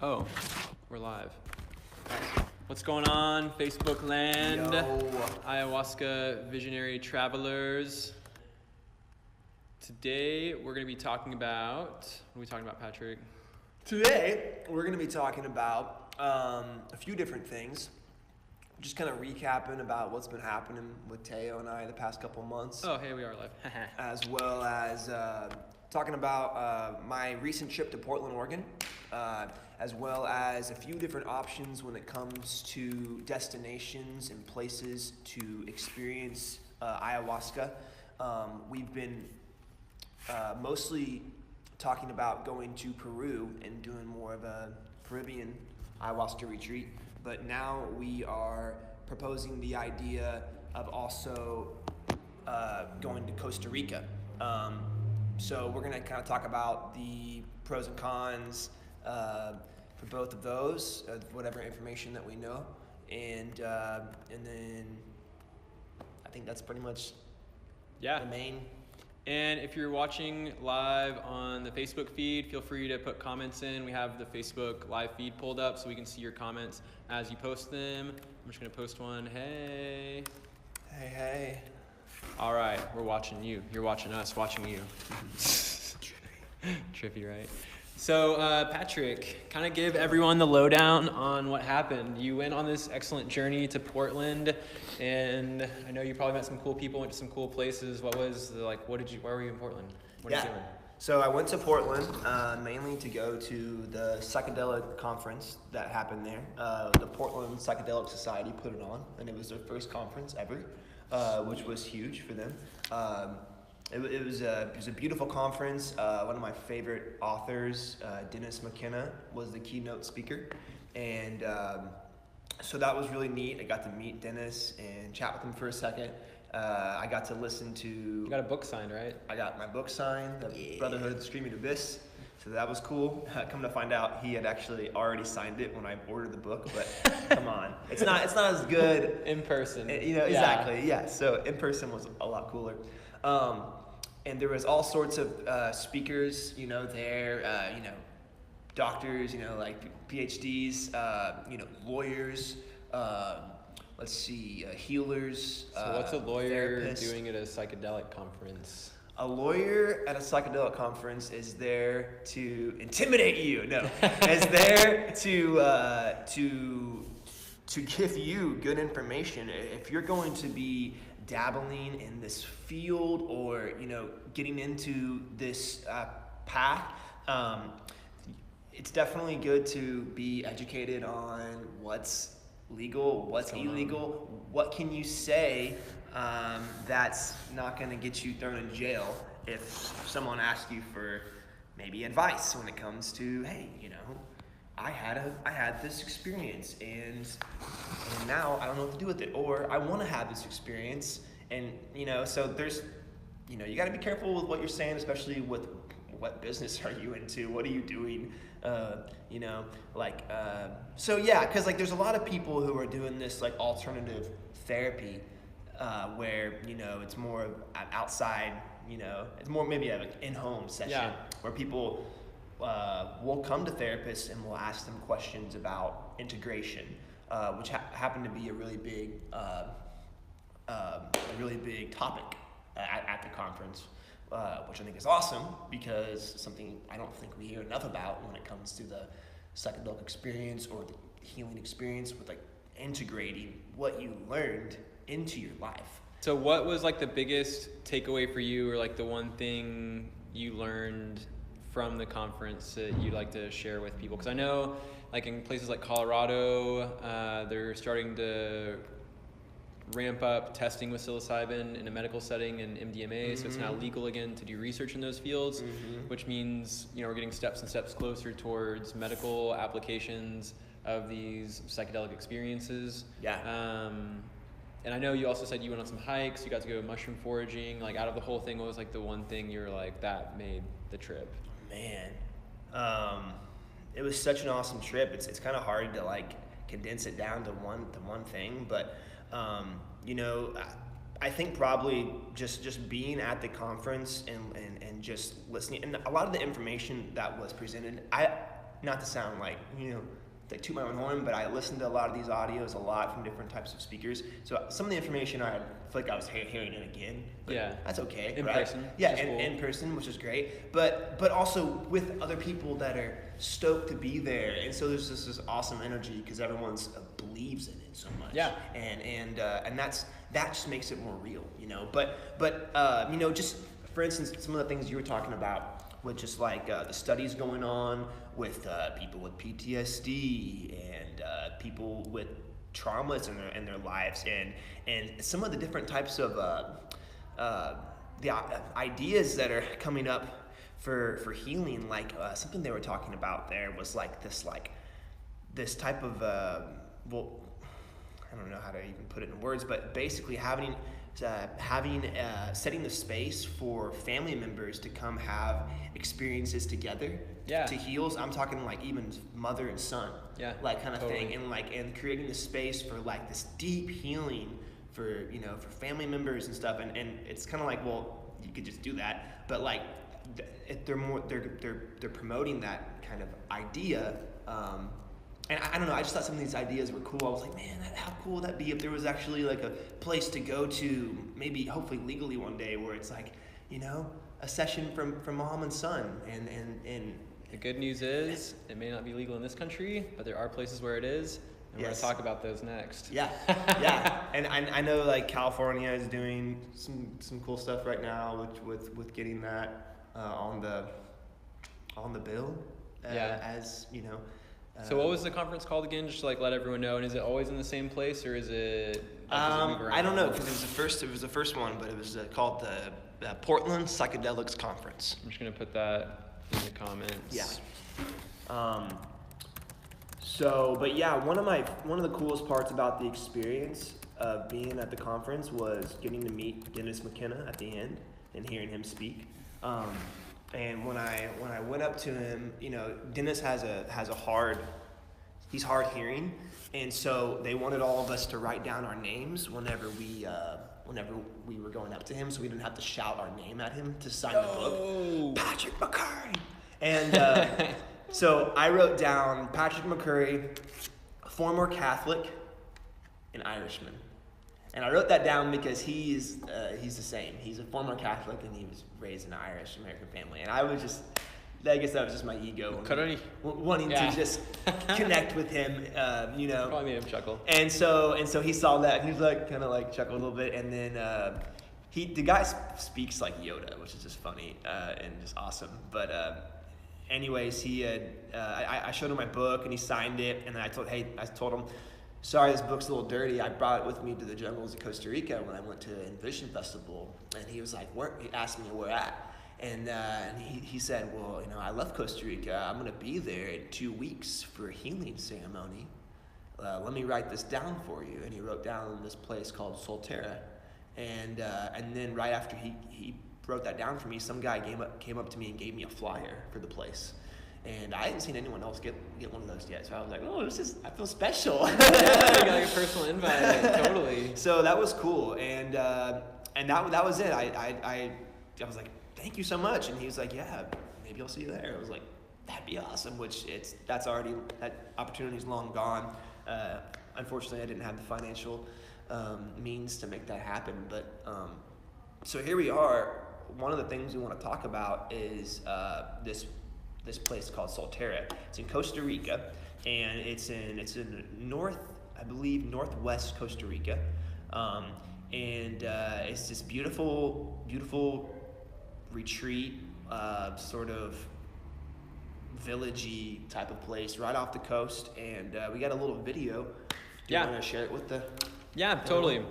Oh, we're live. What's going on, Facebook land? Yo. Ayahuasca visionary travelers. Today we're going to be talking about, what are we talking about, Patrick? Today, we're going to be talking about a few different things. Just kind of recapping about what's been happening with Teo and I the past couple months. Oh, hey, we are live. As well as talking about my recent trip to Portland, Oregon. As well as a few different options when it comes to destinations and places to experience ayahuasca. We've been mostly talking about going to Peru and doing more of a Peruvian ayahuasca retreat, but now we are proposing the idea of also going to Costa Rica. So we're going to kind of talk about the pros and cons for both of those, whatever information that we know, and then I think that's pretty much the main. And if you're watching live on the Facebook feed, feel free to put comments in. We have the Facebook live feed pulled up so we can see your comments as you post them. I'm just going to post one. Hey. Hey. All right, we're watching you. You're watching us, watching you. Trippy, right? So, Patrick, kind of give everyone the lowdown on what happened. You went on this excellent journey to Portland, and I know you probably met some cool people, went to some cool places. What was where were you in Portland? What are you doing? So I went to Portland mainly to go to the Psychedelic Conference that happened there. The Portland Psychedelic Society put it on, and it was their first conference ever, which was huge for them. It was a beautiful conference. One of my favorite authors, Dennis McKenna, was the keynote speaker, and so that was really neat. I got to meet Dennis and chat with him for a second. I got to listen to... You got a book signed, right? I got my book signed, The Brotherhood of the Screaming Abyss. So that was cool. Come to find out, he had actually already signed it when I ordered the book. But come on, it's not as good in person. Exactly. Yeah. So in person was a lot cooler. And there was all sorts of speakers, there, doctors, like PhDs, lawyers, healers. So what's a lawyer therapists. doing at a psychedelic conference? A lawyer at a psychedelic conference is there to intimidate you. No, is there to give you good information. If you're going to be dabbling in this field or getting into this path, it's definitely good to be educated on what's legal, what's illegal, what can you say that's not going to get you thrown in jail if someone asks you for maybe advice when it comes to, hey, I had this experience and now I don't know what to do with it, or I want to have this experience, and so there's you got to be careful with what you're saying, especially with what business are you into, what are you doing, because there's a lot of people who are doing this like alternative therapy where it's more of an outside, it's more maybe an in-home session where people we'll come to therapists and we'll ask them questions about integration, which happened to be a really big topic at the conference, which I think is awesome because something I don't think we hear enough about when it comes to the psychedelic experience or the healing experience with integrating what you learned into your life. So what was the biggest takeaway for you, or the one thing you learned from the conference that you'd like to share with people? Because I know in places like Colorado, they're starting to ramp up testing with psilocybin in a medical setting and MDMA, so it's now legal again to do research in those fields, which means we're getting steps and steps closer towards medical applications of these psychedelic experiences. And I know you also said you went on some hikes, you got to go mushroom foraging. Out of the whole thing, what was the one thing you were that made the trip? Man, it was such an awesome trip. It's kind of hard to condense it down to one thing, but I think probably just being at the conference and just listening, and a lot of the information that was presented, not to sound like, to toot my own horn, but I listened to a lot of these audios a lot from different types of speakers. So some of the information I feel like I was hearing it again. But that's okay. In right? person. Yeah, cool. in person, which is great. But also with other people that are stoked to be there, and so there's this awesome energy because everyone's believes in it so much. Yeah. And that just makes it more real, But just for instance, some of the things you were talking about. With just like the studies going on with people with PTSD and people with traumas in their lives, and some of the different types of the ideas that are coming up for healing. Like something they were talking about there was like this type of I don't know how to even put it in words, but basically setting the space for family members to come have experiences together to heal. I'm talking like even mother and son, like kind of thing, and creating the space for like this deep healing for for family members and stuff. And it's kind of like, well, you could just do that, but like they're promoting that kind of idea. And I don't know, I just thought some of these ideas were cool. I was like, man, how cool would that be if there was actually like a place to go to, maybe hopefully legally one day, where it's like, a session from mom and son. And the good news is it may not be legal in this country, but there are places where it is. And we're going to talk about those next. Yeah. And I know like California is doing some cool stuff right now with getting that on the bill. As so what was the conference called again? Just to like let everyone know. And is it always in the same place, or is it? I don't know, because it was the first one, but it was called the Portland Psychedelics Conference. I'm just gonna put that in the comments. Yeah. But yeah, one of the coolest parts about the experience of being at the conference was getting to meet Dennis McKenna at the end and hearing him speak. And when I went up to him, Dennis he's hard hearing, and so they wanted all of us to write down our names whenever we were going up to him, so we didn't have to shout our name at him to sign the book. Patrick McCurry. And so I wrote down Patrick McCurry, former Catholic, and Irishman. And I wrote that down because he's the same. He's a former Catholic, and he was raised in an Irish American family. And I guess that was just my ego, wanting to just connect with him. Probably made him chuckle. And so he saw that, and he's like kind of like chuckled a little bit. And then the guy speaks like Yoda, which is just funny and just awesome. But anyways, I showed him my book, and he signed it. And then I told him, sorry, this book's a little dirty. I brought it with me to the jungles of Costa Rica when I went to Envision Festival. And he was like, he asked me where at. And he said, well, I love Costa Rica. I'm going to be there in 2 weeks for a healing ceremony. Let me write this down for you. And he wrote down this place called Solterra. And then right after he wrote that down for me, some guy came up to me and gave me a flyer for the place. And I hadn't seen anyone else get one of those yet, so I was like, "Oh, I feel special." Yeah, you got like a personal invite, totally. So that was cool, and that was it. I was like, "Thank you so much," and he was like, "Yeah, maybe I'll see you there." I was like, "That'd be awesome." That opportunity's long gone. Unfortunately, I didn't have the financial means to make that happen, but so here we are. One of the things we want to talk about is this place called Solterra. It's in Costa Rica, and it's in northwest Costa Rica, and it's this beautiful retreat, sort of villagey type of place right off the coast, and we got a little video. Do you want to share it with the? Yeah, totally.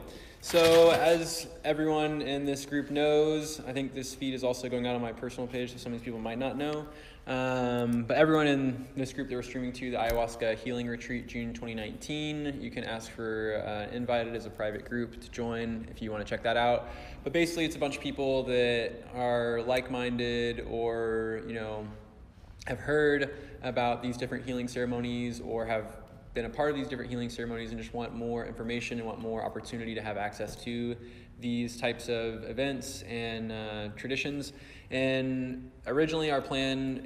So as everyone in this group knows, I think this feed is also going out on my personal page, so some of these people might not know. But everyone in this group that we're streaming to, the Ayahuasca Healing Retreat, June 2019, you can ask for invited as a private group to join if you want to check that out. But basically it's a bunch of people that are like-minded or, have heard about these different healing ceremonies or have been a part of these different healing ceremonies and just want more information and want more opportunity to have access to these types of events and traditions. And originally our plan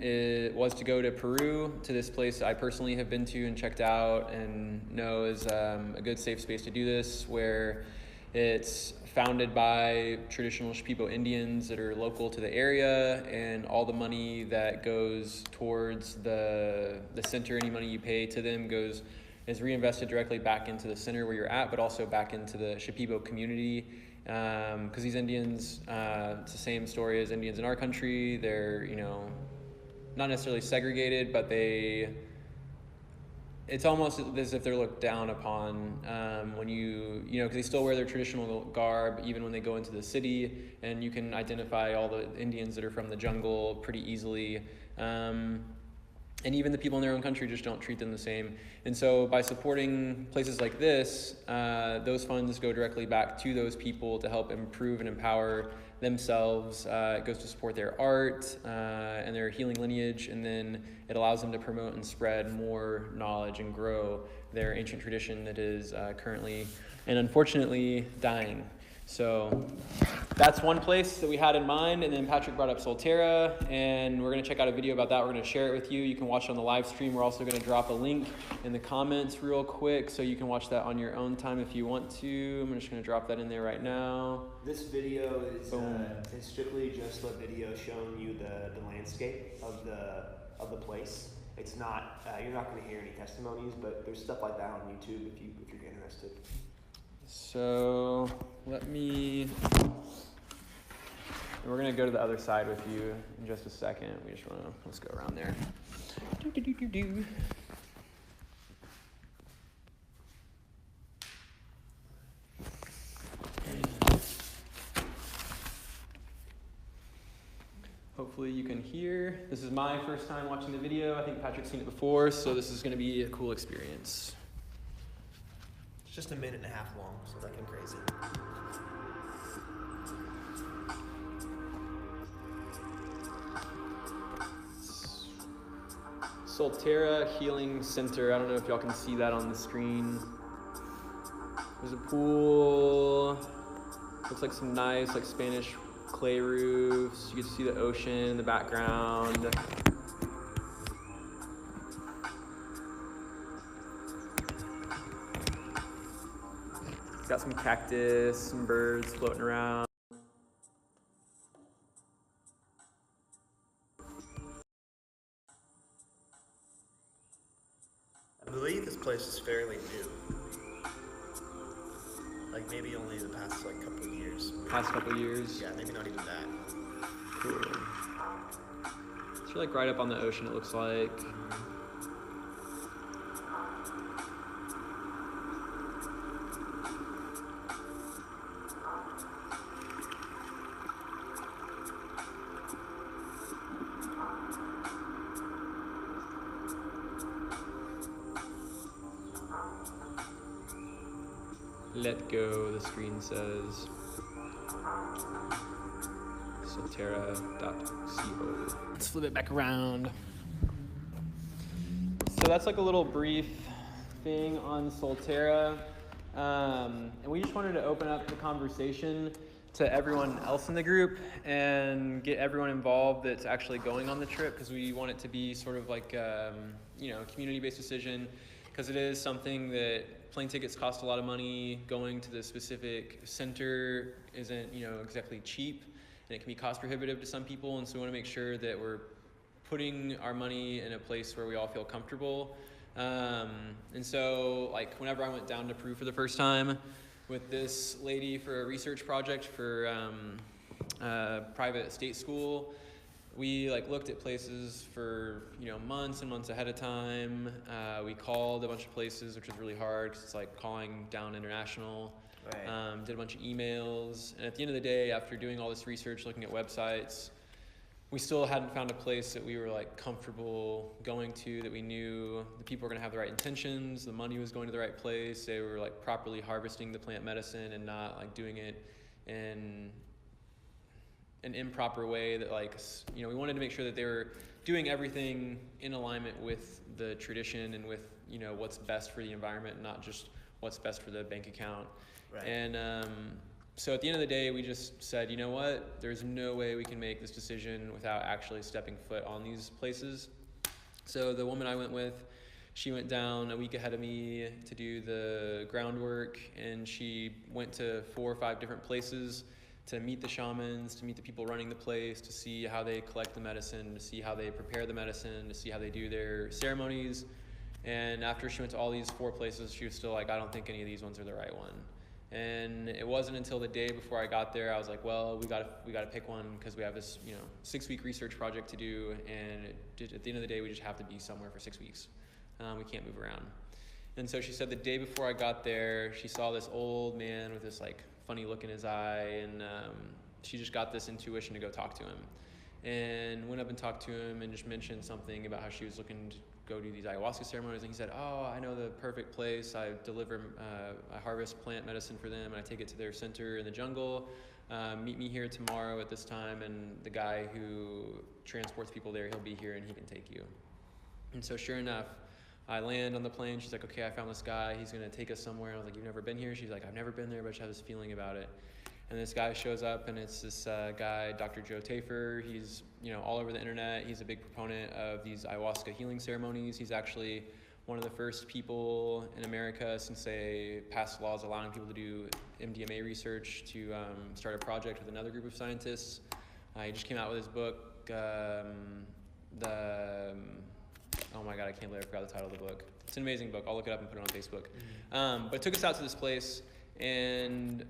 was to go to Peru, to this place I personally have been to and checked out and know is a good safe space to do this, where it's founded by traditional Shipibo Indians that are local to the area, and all the money that goes towards the center, any money you pay to them is reinvested directly back into the center where you're at, but also back into the Shipibo community. Because these Indians, it's the same story as Indians in our country. They're, not necessarily segregated, but it's almost as if they're looked down upon when because they still wear their traditional garb even when they go into the city, and you can identify all the Indians that are from the jungle pretty easily. And even the people in their own country just don't treat them the same. And so by supporting places like this, those funds go directly back to those people to help improve and empower themselves. It goes to support their art and their healing lineage, and then it allows them to promote and spread more knowledge and grow their ancient tradition that is currently and unfortunately dying. So that's one place that we had in mind. And then Patrick brought up Solterra, and we're going to check out a video about that. We're going to share it with you. You can watch it on the live stream. We're also going to drop a link in the comments real quick, so you can watch that on your own time if you want to. I'm just going to drop that in there right now. This video is strictly just a video showing you the landscape of the place. It's not, you're not going to hear any testimonies, but there's stuff like that on YouTube if you're interested. So we're going to go to the other side with you in just a second. Let's go around there. Hopefully you can hear. This is my first time watching the video. I think Patrick's seen it before, so this is going to be a cool experience. Just a minute and a half long, so nothing crazy. Solterra Healing Center. I don't know if y'all can see that on the screen. There's a pool. Looks like some nice Spanish clay roofs. You can see the ocean in the background. Got some cactus, some birds floating around. I believe this place is fairly new. Like maybe only the past couple of years. Past couple of years? Yeah, maybe not even that. Cool. It's right up on the ocean, it looks like. Let go, the screen says. Solterra.co. Let's flip it back around. So that's a little brief thing on Solterra. And we just wanted to open up the conversation to everyone else in the group and get everyone involved that's actually going on the trip, because we want it to be sort of a community-based decision, because it is something that plane tickets cost a lot of money. Going to the specific center isn't, exactly cheap, and it can be cost prohibitive to some people. And so we want to make sure that we're putting our money in a place where we all feel comfortable. And so whenever I went down to Peru for the first time with this lady for a research project for private state school, we looked at places for months and months ahead of time. We called a bunch of places, which was really hard because it's calling down international. Right. Did a bunch of emails, and at the end of the day, after doing all this research, looking at websites, we still hadn't found a place that we were comfortable going to, that we knew the people were going to have the right intentions, the money was going to the right place, they were properly harvesting the plant medicine and not doing it in an improper way, that we wanted to make sure that they were doing everything in alignment with the tradition and with what's best for the environment, not just what's best for the bank account. Right. And So at the end of the day, we just said, you know what, there's no way we can make this decision without actually stepping foot on these places. So the woman I went with, she went down a week ahead of me to do the groundwork, and she went to 4 or 5 different places to meet the shamans, to meet the people running the place, to see how they collect the medicine, to see how they prepare the medicine, to see how they do their ceremonies. And after she went to all these 4 places, she was still like, I don't think any of these ones are the right one. And it wasn't until the day before I got there, I was like, well, we gotta pick one, because we have this 6-week research project to do, and at the end of the day, we just have to be somewhere for 6 weeks. We can't move around. And so she said the day before I got there, she saw this old man with this like funny look in his eye, and she just got this intuition to go talk to him. And went up and talked to him and just mentioned something about how she was looking to go do these ayahuasca ceremonies. And he said, oh, I know the perfect place. I deliver, I harvest plant medicine for them, and I take it to their center in the jungle. Meet me here tomorrow at this time, and the guy who transports people there, he'll be here and he can take you. And so sure enough, I land on the plane. She's like, okay, I found this guy. He's going to take us somewhere. I was like, you've never been here? She's like, I've never been there, but I just have this feeling about it. And this guy shows up, and it's this guy, Dr. Joe Tafer. He's all over the internet. He's a big proponent of these ayahuasca healing ceremonies. He's actually one of the first people in America, since they passed laws allowing people to do MDMA research, to start a project with another group of scientists. He just came out with his book, oh my God, I can't believe I forgot the title of the book. It's an amazing book. I'll look it up and put it on Facebook. But it took us out to this place, and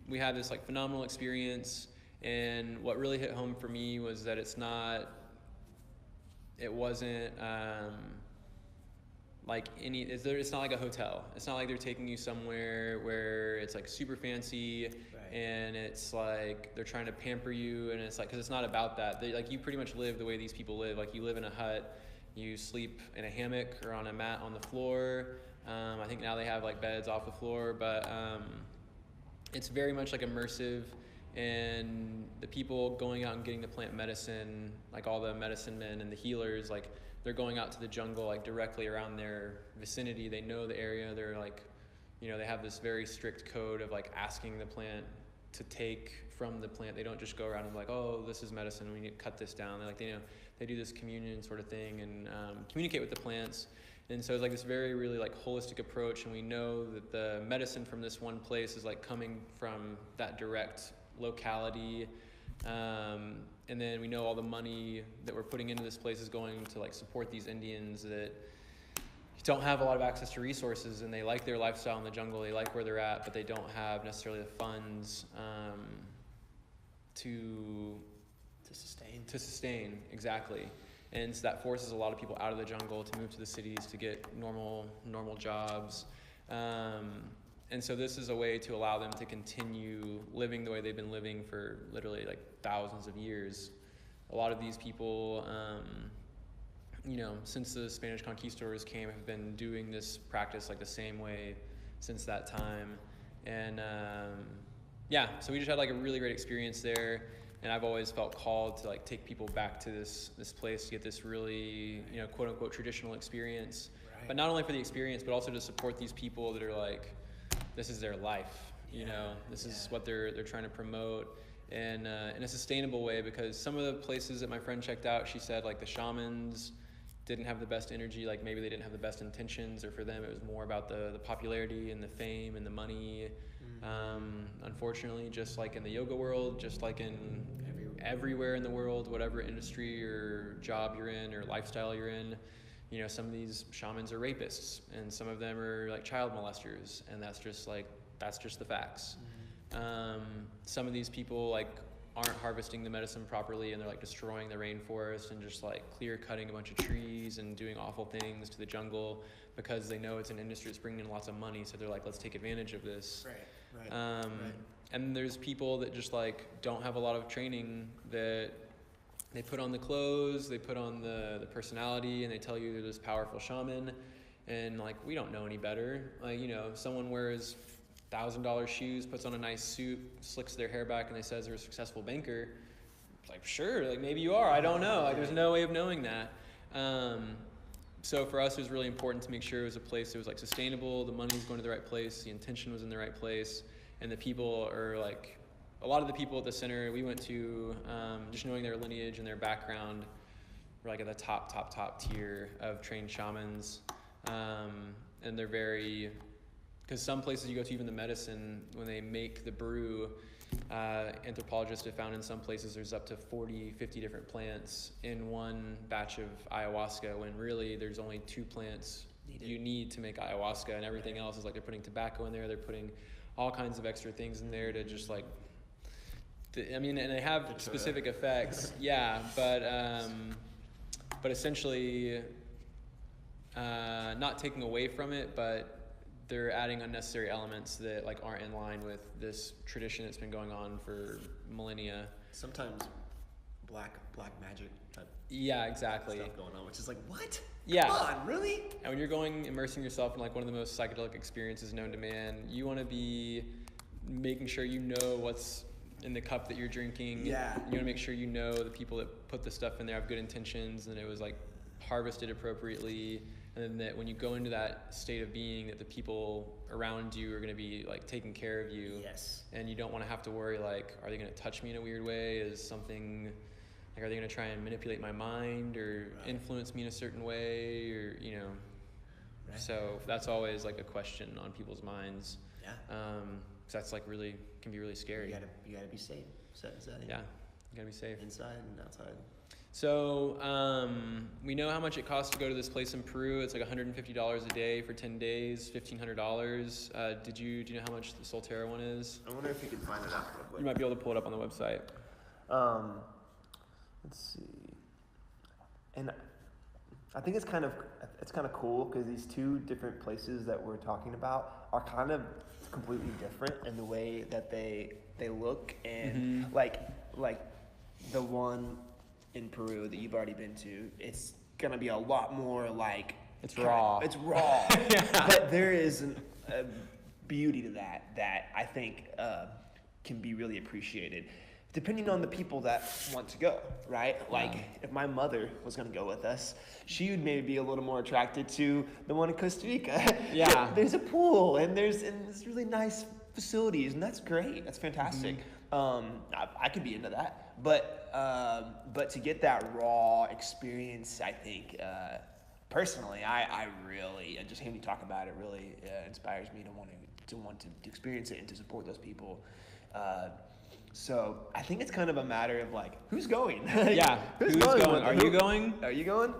we had this like phenomenal experience. And what really hit home for me was that it wasn't it's not like a hotel. It's not like they're taking you somewhere where it's like super fancy, right, and it's like they're trying to pamper you, and it's like, because it's not about that. You pretty much live the way these people live. Like, you live in a hut, you sleep in a hammock or on a mat on the floor. I think now they have like beds off the floor, but it's very much like immersive. And the people going out and getting the plant medicine, like all the medicine men and the healers, like they're going out to the jungle, like directly around their vicinity. They know the area. They're like, they have this very strict code of like asking the plant to take from the plant. They don't just go around and be like, oh, this is medicine, we need to cut this down. They're like, they do this communion sort of thing, and communicate with the plants. And so it's like this very, really like holistic approach. And we know that the medicine from this one place is like coming from that direct locality. And then we know all the money that we're putting into this place is going to like support these Indians that don't have a lot of access to resources, and they like their lifestyle in the jungle. They like where they're at, but they don't have necessarily the funds to sustain. Exactly. And so that forces a lot of people out of the jungle to move to the cities to get normal jobs. And so this is a way to allow them to continue living the way they've been living for literally like thousands of years. A lot of these people, since the Spanish conquistadors came, have been doing this practice like the same way since that time. And so we just had like a really great experience there. And I've always felt called to like take people back to this place to get this really, quote unquote traditional experience. Right. But not only for the experience, but also to support these people that are like, this is their life, this is what they're trying to promote, and in a sustainable way. Because some of the places that my friend checked out, she said like the shamans didn't have the best energy, like maybe they didn't have the best intentions, or for them it was more about the popularity and the fame and the money. Unfortunately, just like in the yoga world, just like in everywhere in the world, whatever industry or job you're in or lifestyle you're in, some of these shamans are rapists, and some of them are like child molesters, and that's just the facts. Some of these people like aren't harvesting the medicine properly, and they're like destroying the rainforest and just like clear cutting a bunch of trees and doing awful things to the jungle because they know it's an industry that's bringing in lots of money, so they're like, let's take advantage of this. Right. And there's people that just like don't have a lot of training, that they put on the clothes, they put on the personality, and they tell you they're this powerful shaman, and like, we don't know any better. Like, someone wears $1,000 shoes, puts on a nice suit, slicks their hair back, and they says they're a successful banker. It's like, sure, like maybe you are, I don't know. Like, there's no way of knowing that. So for us, it was really important to make sure it was a place that was like sustainable, the money was going to the right place, the intention was in the right place, and the people are like, a lot of the people at the center we went to, just knowing their lineage and their background, were like at the top tier of trained shamans, and they're very, because some places you go to, even the medicine, when they make the brew, anthropologists have found in some places there's up to 40, 50 different plants in one batch of ayahuasca, when really there's only 2 plants you need to make ayahuasca, and everything else is like they're putting tobacco in there, they're putting all kinds of extra things in there to just like, and they have specific effects, yeah, but essentially not taking away from it, but they're adding unnecessary elements that like aren't in line with this tradition that's been going on for millennia. Sometimes black magic type. Yeah, exactly. Stuff going on, which is like, what? Yeah. Come on, really? And when you're immersing yourself in like one of the most psychedelic experiences known to man, you want to be making sure you know what's in the cup that you're drinking. Yeah. You want to make sure you know the people that put the stuff in there have good intentions, and it was like harvested appropriately. And then that when you go into that state of being, that the people around you are going to be like taking care of you. Yes. And you don't want to have to worry like, are they going to touch me in a weird way? Is something like, are they going to try and manipulate my mind or influence me in a certain way, or Right. So that's always like a question on people's minds. Yeah. 'Cause that's like really can be really scary. You gotta be safe. Set inside. Yeah. You gotta be safe. Inside and outside. So we know how much it costs to go to this place in Peru. It's like $150 a day for 10 days, $1,500. Do you know how much the Solterra one is? I wonder if you can find it out real quick. You might be able to pull it up on the website. Let's see. And I think it's kind of cool because these 2 different places that we're talking about are kind of completely different in the way that they look, and like the one in Peru that you've already been to, it's gonna be a lot more like it's raw. It's raw, yeah. But there is a beauty to that I think can be really appreciated, depending on the people that want to go, right? Like, if my mother was going to go with us, she would maybe be a little more attracted to the one in Costa Rica. Yeah. There's a pool, and there's really nice facilities, and that's great. That's fantastic. I could be into that. But to get that raw experience, I think, personally, I really, just hearing you talk about it really inspires me to want to experience it and to support those people. So I think it's kind of a matter of like, who's going? Yeah, who's going? Are you going? Are you going?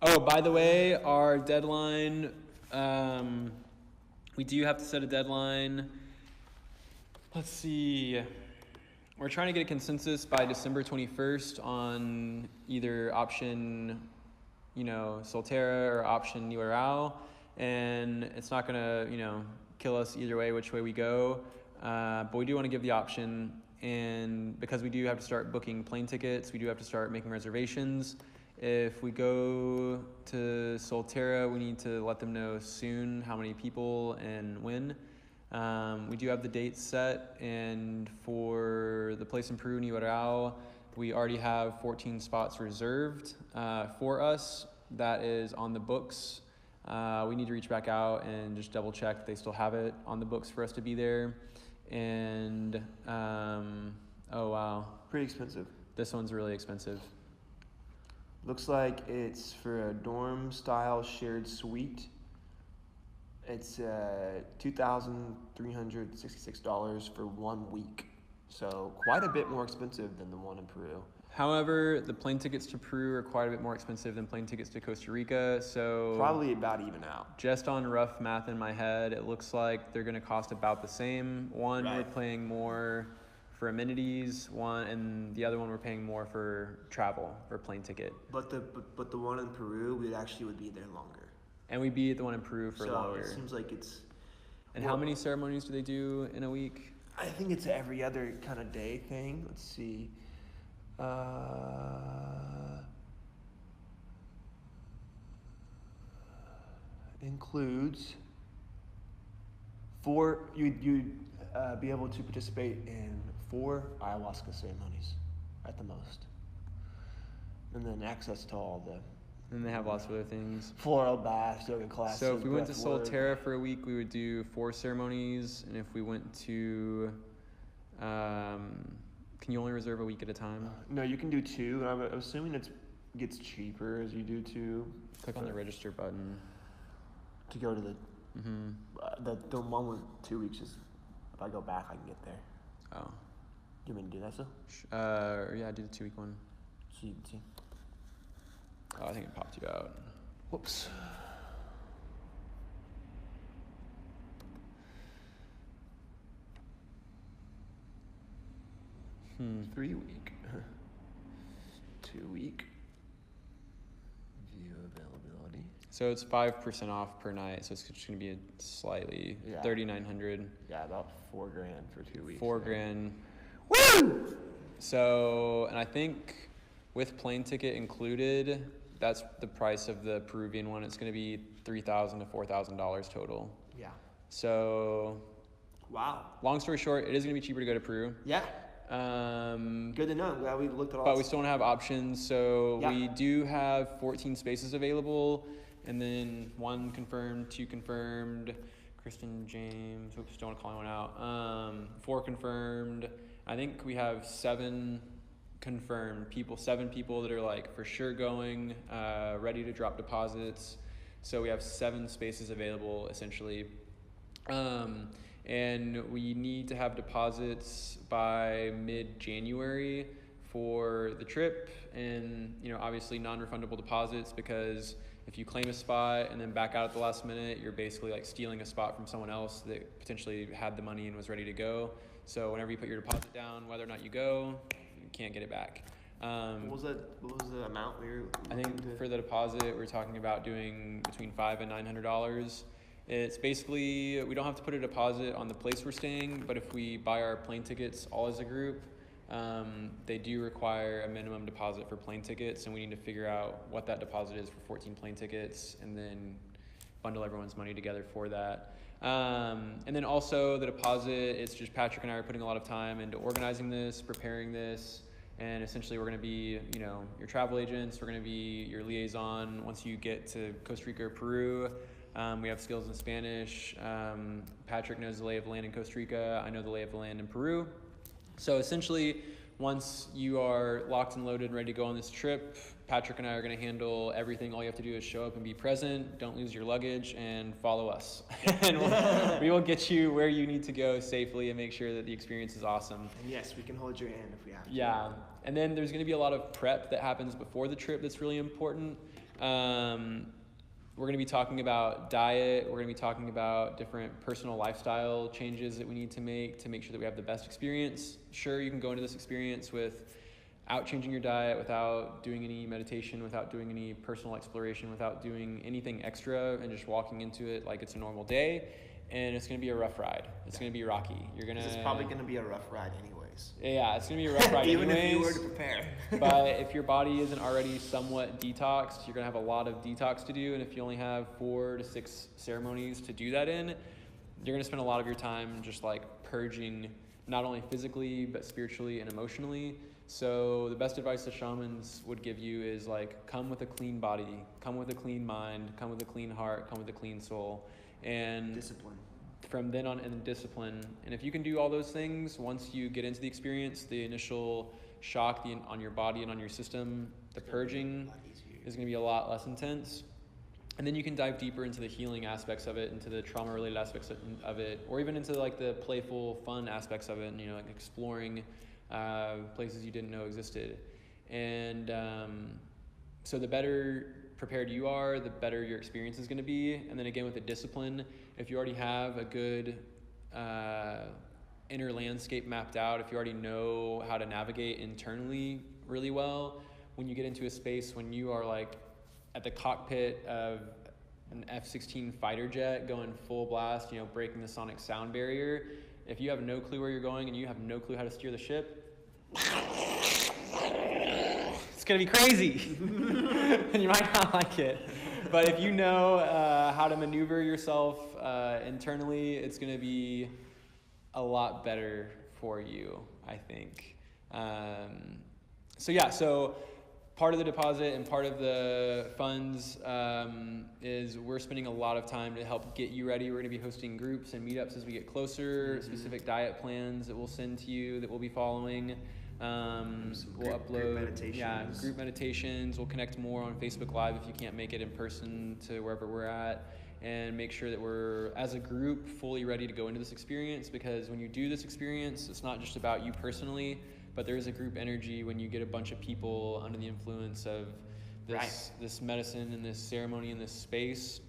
Oh, by the way, our deadline, we do have to set a deadline. Let's see. We're trying to get a consensus by December 21st on either option, Solterra, or option Niuerao. And it's not going to, kill us either way, which way we go. But we do want to give the option. And because we do have to start booking plane tickets, we do have to start making reservations. If we go to Solterra, we need to let them know soon how many people and when. We do have the dates set, and for the place in Peru, Niuerao, we already have 14 spots reserved for us. That is on the books. We need to reach back out and just double check they still have it on the books for us to be there. And oh wow, pretty expensive. This one's really expensive. Looks like it's for a dorm style shared suite. It's $2,366 for 1 week, so quite a bit more expensive than the one in Peru. However, the plane tickets to Peru are quite a bit more expensive than plane tickets to Costa Rica, so probably about even out. Just on rough math in my head, it looks like they're going to cost about the same. One, right. We're paying more for amenities, and the other one we're paying more for travel, for plane ticket. But the one in Peru, we would be there longer. And we'd be at the one in Peru for longer. So it seems like it's... And how many ceremonies do they do in a week? I think it's every other kind of day thing. Let's see. Includes you'd be able to participate in 4 ayahuasca ceremonies at the most, and then access to all the And they have lots of other things. Floral baths, yoga classes. So if we went to breath work. Solterra for a week, we would do 4 ceremonies. And if we went to, can you only reserve a week at a time? No, you can do 2. And I'm assuming it gets cheaper as you do 2. Click on the register button. To go to the the one with 2 weeks is, if I go back, I can get there. Oh. You want me to do that still? Yeah, do the 2-week one. So you can see. Oh, I think it popped you out. Whoops. Hmm. 3 week. 2 week. View availability. So it's 5% off per night. So it's just gonna be a slightly $3,900. Yeah, about $4,000 for 2 weeks. $4,000. Woo! So, and I think with plane ticket included, that's the price of the Peruvian one. It's going to be $3,000 to $4,000 total. Yeah. So, Wow. long story short, it is going to be cheaper to go to Peru. Yeah. Good to know. I'm glad we looked at all. But we still don't have options. So Yeah. we do have 14 spaces available, and then 1 confirmed, 2 confirmed. Kristen, James, oops, don't want to call anyone out. 4 confirmed. I think we have 7 confirmed people, 7 people that are like for sure going, ready to drop deposits. So we have 7 spaces available essentially. And we need to have deposits by mid-January for the trip, and obviously non-refundable deposits, because if you claim a spot and then back out at the last minute, you're basically like stealing a spot from someone else that potentially had the money and was ready to go. So whenever you put your deposit down, whether or not you go, you can't get it back. What was the amount we were? I think for the deposit, we're talking about doing between $500 and $900. It's basically, we don't have to put a deposit on the place we're staying, but if we buy our plane tickets all as a group, they do require a minimum deposit for plane tickets, and we need to figure out what that deposit is for 14 plane tickets, and then bundle everyone's money together for that. And then also the deposit, it's just Patrick and I are putting a lot of time into organizing this, preparing this, and essentially we're going to be, your travel agents, we're going to be your liaison once you get to Costa Rica or Peru. We have skills in Spanish. Patrick knows the lay of the land in Costa Rica. I know the lay of the land in Peru. So essentially, once you are locked and loaded and ready to go on this trip, Patrick and I are going to handle everything. All you have to do is show up and be present, don't lose your luggage, and follow us. And we will get you where you need to go safely and make sure that the experience is awesome. And yes, we can hold your hand if we have to. Yeah. And then there's going to be a lot of prep that happens before the trip that's really important. We're going to be talking about diet. We're going to be talking about different personal lifestyle changes that we need to make sure that we have the best experience. Sure, you can go into this experience without changing your diet, without doing any meditation, without doing any personal exploration, without doing anything extra, and just walking into it like it's a normal day. And it's going to be a rough ride. It's going to be rocky. It's probably going to be a rough ride anyways. Yeah, it's going to be a rough ride Even anyways. if you were to prepare. But if your body isn't already somewhat detoxed, you're going to have a lot of detox to do. And if you only have 4 to 6 ceremonies to do that in, you're going to spend a lot of your time just like purging, not only physically, but spiritually and emotionally. So the best advice the shamans would give you is like, come with a clean body, come with a clean mind, come with a clean heart, come with a clean soul. And discipline. From then on, and discipline. And if you can do all those things, once you get into the experience, the initial shock on your body and on your system, the purging is going to be a lot less intense. And then you can dive deeper into the healing aspects of it, into the trauma-related aspects of it, or even into like the playful, fun aspects of it, and like exploring places you didn't know existed. And so the better prepared you are, the better your experience is going to be. And then again, with the discipline, if you already have a good inner landscape mapped out, if you already know how to navigate internally really well, when you get into a space when you are like at the cockpit of an F-16 fighter jet going full blast, breaking the sonic sound barrier, if you have no clue where you're going and you have no clue how to steer the ship, it's going to be crazy. And you might not like it. But if you know how to maneuver yourself internally, it's going to be a lot better for you, I think. So part of the deposit and part of the funds is we're spending a lot of time to help get you ready. We're going to be hosting groups and meetups as we get closer, specific diet plans that we'll send to you that we'll be following. We'll upload group meditations. We'll connect more on Facebook Live if you can't make it in person to wherever we're at, and make sure that we're, as a group, fully ready to go into this experience, because when you do this experience, it's not just about you personally, but there is a group energy when you get a bunch of people under the influence of this medicine and this ceremony and this space.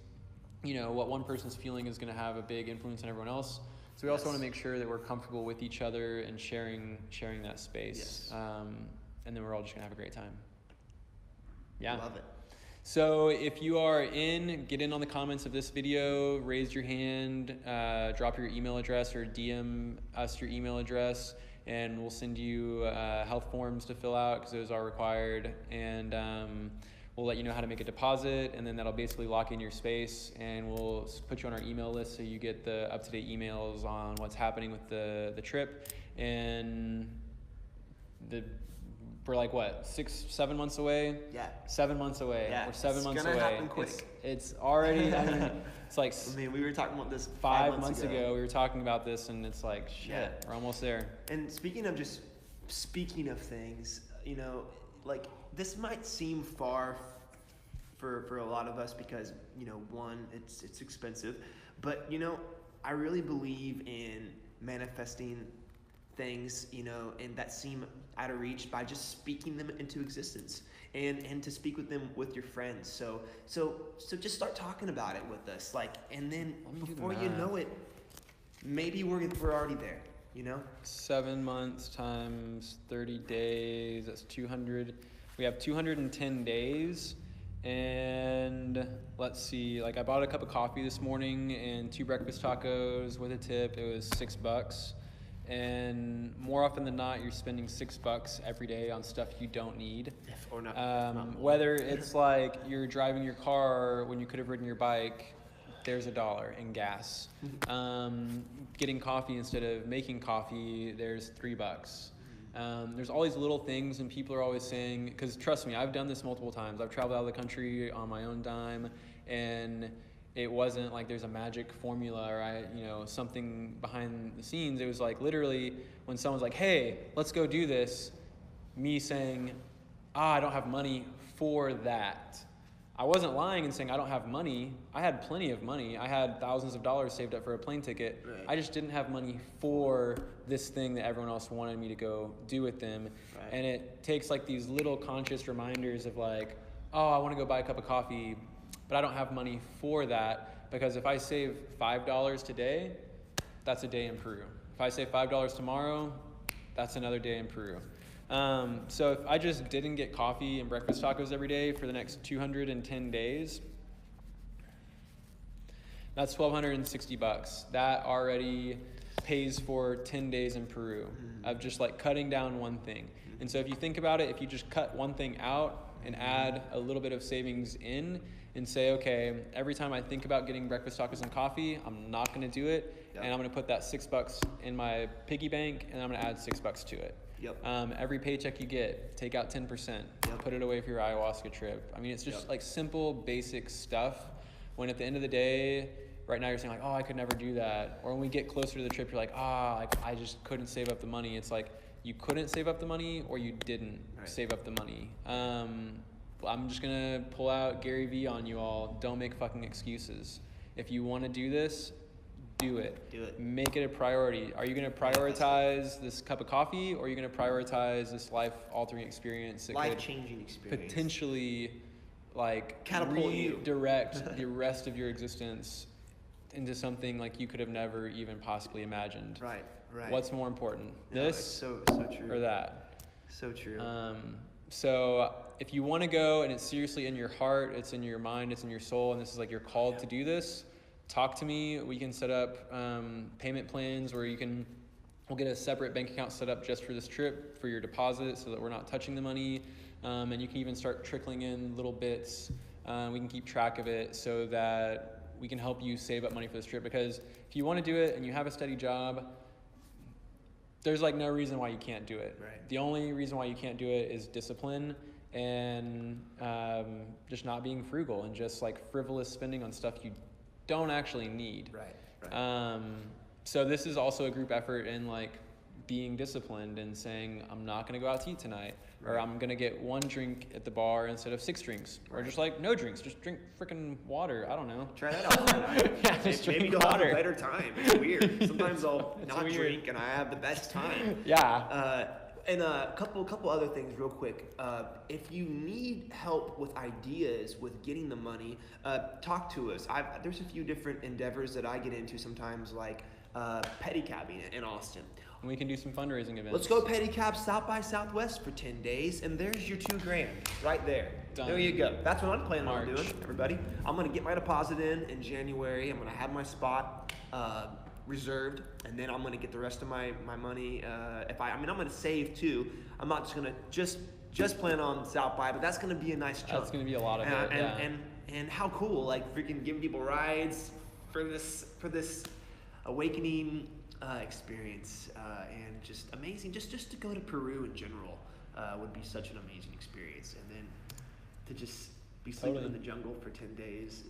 You know, what one person's feeling is going to have a big influence on everyone else. So we also want to make sure that we're comfortable with each other and sharing that space. And then we're all just going to have a great time. Yeah. Love it. So if you are in, get in on the comments of this video, raise your hand, drop your email address or DM us your email address, and we'll send you health forms to fill out because those are required. And we'll let you know how to make a deposit, and then that'll basically lock in your space, and we'll put you on our email list so you get the up-to-date emails on what's happening with the trip. And we're like, what, 7 months away? Yeah. 7 months away. Yeah. We're 7 months away. It's gonna happen quick. It's already, I mean, it's like... I mean, we were talking about this 5 months ago. We were talking about this, and it's like, shit, Yeah. we're almost there. And speaking of things, you know, like, this might seem far for a lot of us because, you know, one, it's expensive, but, you know, I really believe in manifesting things, you know, and that seem out of reach by just speaking them into existence, and to speak with them with your friends. So just start talking about it with us, like, and then before you know it, maybe we're already there, you know. 7 months times 30 days, that's 200. We have 210 days, and let's see, like, I bought a cup of coffee this morning and 2 breakfast tacos with a tip. It was $6. And more often than not, you're spending $6 every day on stuff you don't need. Or not. Whether it's like you're driving your car when you could have ridden your bike, there's $1 in gas. Getting coffee instead of making coffee, there's $3. There's all these little things, and people are always saying, because trust me, I've done this multiple times. I've traveled out of the country on my own dime, and it wasn't like there's a magic formula or something behind the scenes. It was like literally when someone's like, hey, let's go do this, me saying, I don't have money for that. I wasn't lying and saying I don't have money. I had plenty of money. I had thousands of dollars saved up for a plane ticket. Right. I just didn't have money for this thing that everyone else wanted me to go do with them. Right. And it takes like these little conscious reminders of like, oh, I want to go buy a cup of coffee, but I don't have money for that, because if I save $5 today, that's a day in Peru. If I save $5 tomorrow, that's another day in Peru. So if I just didn't get coffee and breakfast tacos every day for the next 210 days, that's $1,260. That already pays for 10 days in Peru of just like cutting down one thing. And so if you think about it, if you just cut one thing out and add a little bit of savings in and say, okay, every time I think about getting breakfast tacos and coffee, I'm not going to do it. Yep. And I'm going to put that $6 in my piggy bank, and I'm going to add $6 to it. Yep. Every paycheck you get, take out 10%, put it away for your ayahuasca trip. I mean, it's just like simple, basic stuff. When at the end of the day, right now you're saying like, oh, I could never do that. Or when we get closer to the trip, you're like, I just couldn't save up the money. It's like, you couldn't save up the money or you didn't save up the money. I'm just going to pull out Gary Vee on you all. Don't make fucking excuses. If you want to do this, do it. Do it. Make it a priority. Are you going to prioritize this cup of coffee, or are you going to prioritize this life-altering experience that life-changing experience potentially like catapult you, redirect the rest of your existence into something like you could have never even possibly imagined? Right. What's more important, this so true, or that? So true. So if you want to go and it's seriously in your heart, it's in your mind, it's in your soul, and this is like you're called to do this, talk to me. We can set up payment plans where we'll get a separate bank account set up just for this trip for your deposit so that we're not touching the money. And you can even start trickling in little bits. We can keep track of it so that we can help you save up money for this trip. Because if you want to do it and you have a steady job, there's like no reason why you can't do it. Right. The only reason why you can't do it is discipline and just not being frugal and just like frivolous spending on stuff you don't actually need. Right. So this is also a group effort in like being disciplined and saying, I'm not going to go out to eat tonight, or Right. I'm going to get 1 drink at the bar instead of 6 drinks, or just like no drinks, just drink freaking water. I don't know. Try that out tonight. Yeah, just Maybe drink you'll have water. a better time. It's weird. Sometimes I'll It's not weird. drink and I have the best time. Yeah. And a couple other things real quick. If you need help with ideas with getting the money, talk to us. There's a few different endeavors that I get into sometimes, like pedicabbing in Austin. And we can do some fundraising events. Let's go pedicab South by Southwest for 10 days, and there's your $2,000 right there. Done. There you go. That's what I'm planning March. on doing, everybody. I'm gonna get my deposit in January. I'm gonna have my spot reserved, and then I'm gonna get the rest of my money. I'm gonna save too. I'm not just gonna just plan on South by, but that's gonna be a nice chunk. That's gonna be a lot of it. Yeah. And how cool, like freaking giving people rides for this awakening experience, and just amazing. Just to go to Peru in general would be such an amazing experience, and then to just be sleeping Totally. in the jungle for 10 days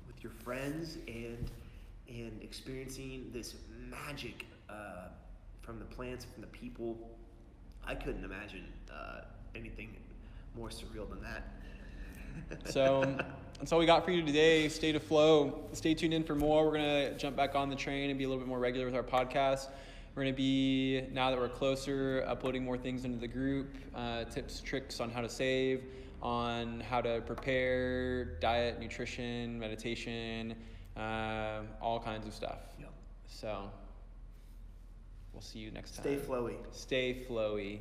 with your friends and experiencing this magic from the plants, from the people. I couldn't imagine anything more surreal than that. So that's all we got for you today. Stay to flow. Stay tuned in for more. We're going to jump back on the train and be a little bit more regular with our podcast. We're going to be, now that we're closer, uploading more things into the group, tips, tricks on how to save, on how to prepare, diet, nutrition, meditation, all kinds of stuff. Yep. So we'll see you next time. Stay flowy. Stay flowy.